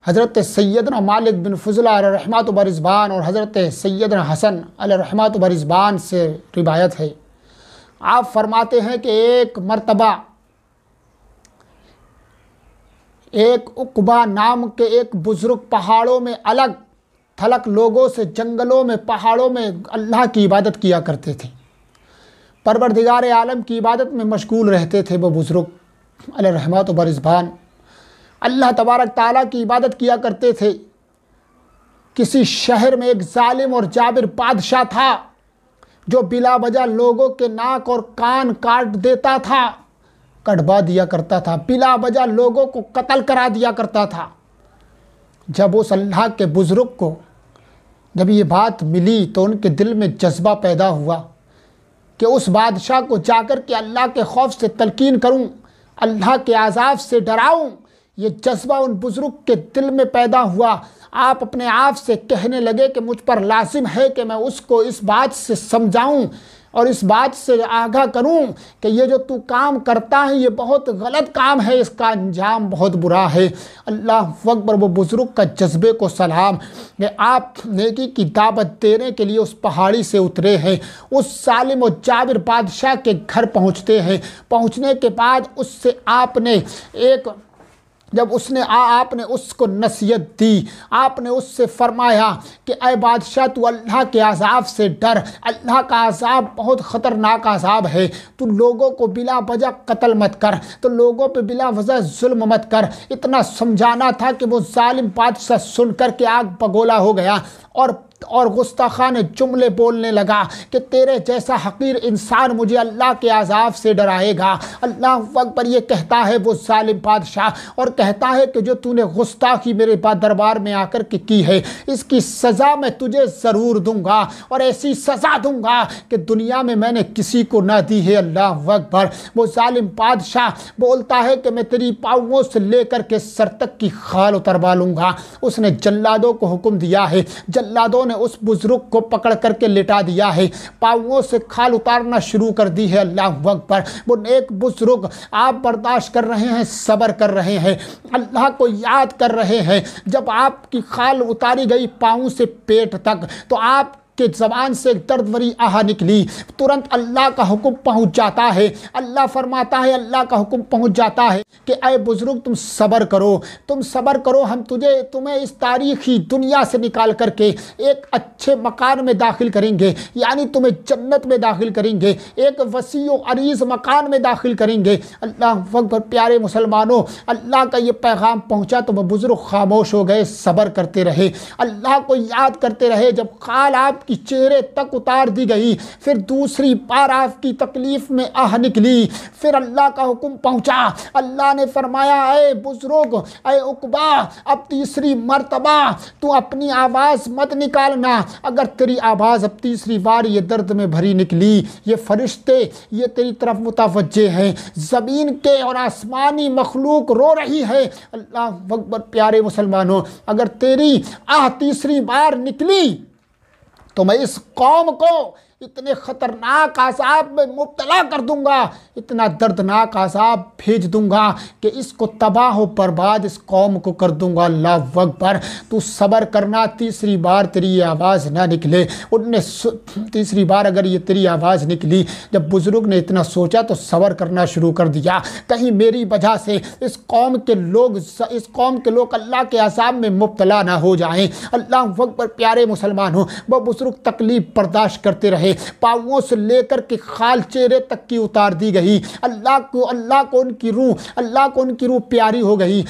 حضرت سیدنا مالک بن فضلہ علیہ رحمۃ و رضوان اور حضرت سیدنا حسن علیہ رحمۃ و رضوان سے روایت ہے۔ آپ فرماتے ہیں کہ ایک مرتبہ ایک عقبہ نام کے ایک بزرگ پہاڑوں میں الگ تھلگ لوگوں سے جنگلوں میں پہاڑوں میں اللہ کی عبادت کیا کرتے تھے، پروردگار عالم کی عبادت میں مشغول رہتے تھے۔ وہ بزرگ علیہ رحمۃ و رضوان اللہ تبارک تعالیٰ کی عبادت کیا کرتے تھے۔ کسی شہر میں ایک ظالم اور جابر بادشاہ تھا جو بلا وجہ لوگوں کے ناک اور کان کاٹ دیتا تھا، کٹوا دیا کرتا تھا، بلا وجہ لوگوں کو قتل کرا دیا کرتا تھا۔ جب اس اللہ کے بزرگ کو جب یہ بات ملی تو ان کے دل میں جذبہ پیدا ہوا کہ اس بادشاہ کو جا کر کے اللہ کے خوف سے تلقین کروں، اللہ کے عذاب سے ڈراؤں۔ یہ جذبہ ان بزرگ کے دل میں پیدا ہوا۔ آپ اپنے آپ سے کہنے لگے کہ مجھ پر لازم ہے کہ میں اس کو اس بات سے سمجھاؤں اور اس بات سے آگاہ کروں کہ یہ جو تو کام کرتا ہے یہ بہت غلط کام ہے، اس کا انجام بہت برا ہے۔ اللہ اکبر۔ وہ بزرگ کا جذبے کو سلام کہ آپ نیکی کی دعوت دینے کے لیے اس پہاڑی سے اترے ہیں، اس ظالم و جابر بادشاہ کے گھر پہنچتے ہیں۔ پہنچنے کے بعد اس سے آپ نے آپ نے اس کو نصیحت دی، آپ نے اس سے فرمایا کہ اے بادشاہ تو اللہ کے عذاب سے ڈر، اللہ کا عذاب بہت خطرناک عذاب ہے، تو لوگوں کو بلا وجہ قتل مت کر، تو لوگوں پہ بلا وجہ ظلم مت کر۔ اتنا سمجھانا تھا کہ وہ ظالم بادشاہ سن کر کے آگ بگولا ہو گیا اور گستاخانہ جملے بولنے لگا کہ تیرے جیسا حقیر انسان مجھے اللہ کے عذاب سے ڈرائے گا۔ اللہ اکبر۔ یہ کہتا ہے وہ ظالم بادشاہ اور کہتا ہے کہ جو تو نے گستاخی میرے دربار میں آ کر کے کی ہے اس کی سزا میں تجھے ضرور دوں گا، اور ایسی سزا دوں گا کہ دنیا میں نے کسی کو نہ دی ہے۔ اللہ اکبر۔ وہ ظالم بادشاہ بولتا ہے کہ میں تیری پاؤں سے لے کر کے سر تک کی خال اتروا لوں گا۔ اس نے جلادوں کو حکم دیا ہے، جلادوں نے اس بزرگ کو پکڑ کر کے لٹا دیا ہے، پاؤں سے کھال اتارنا شروع کر دی ہے۔ اللہ اکبر۔ وہ نیک بزرگ آپ برداشت کر رہے ہیں، صبر کر رہے ہیں، اللہ کو یاد کر رہے ہیں۔ جب آپ کی کھال اتاری گئی پاؤں سے پیٹ تک تو آپ کہ زبان سے ایک درد بھری آہ نکلی، ترنت اللہ کا حکم پہنچ جاتا ہے۔ اللہ فرماتا ہے، اللہ کا حکم پہنچ جاتا ہے کہ اے بزرگ تم صبر کرو، تم صبر کرو، ہم تمہیں اس تاریخی دنیا سے نکال کر کے ایک اچھے مکان میں داخل کریں گے، یعنی تمہیں جنت میں داخل کریں گے، ایک وسیع و عریض مکان میں داخل کریں گے۔ اللہ اکبر۔ پیارے مسلمانوں، اللہ کا یہ پیغام پہنچا تو وہ بزرگ خاموش ہو گئے، صبر کرتے رہے، اللہ کو یاد کرتے رہے۔ جب خال آپ کی چہرے تک اتار دی گئی، پھر دوسری بار آپ کی تکلیف میں آہ نکلی، پھر اللہ کا حکم پہنچا۔ اللہ نے فرمایا اے بزرگ، اے عقبہ، اب تیسری مرتبہ تو اپنی آواز مت نکالنا۔ اگر تیری آواز اب تیسری بار یہ درد میں بھری نکلی، یہ فرشتے یہ تیری طرف متوجہ ہیں، زمین کے اور آسمانی مخلوق رو رہی ہے۔ اللہ اکبر۔ پیارے مسلمانوں، اگر تیری آہ تیسری بار نکلی تو میں اس قوم کو اتنے خطرناک عذاب میں مبتلا کر دوں گا، اتنا دردناک عذاب بھیج دوں گا کہ اس کو تباہ و برباد اس قوم کو کر دوں گا۔ اللہ اکبر۔ تو صبر کرنا، تیسری بار تیری یہ آواز نہ نکلے۔ تیسری بار اگر یہ تیری آواز نکلی، جب بزرگ نے اتنا سوچا تو صبر کرنا شروع کر دیا، کہیں میری وجہ سے اس قوم کے لوگ اللہ کے عذاب میں مبتلا نہ ہو جائیں۔ اللہ اکبر۔ پیارے مسلمانوں، وہ بزرگ تکلیف برداشت کرتے رہے، پاؤں سے لے کر کے خال چہرے تک کی اتار دی گئی۔ اللہ کو ان کی روح پیاری ہو گئی۔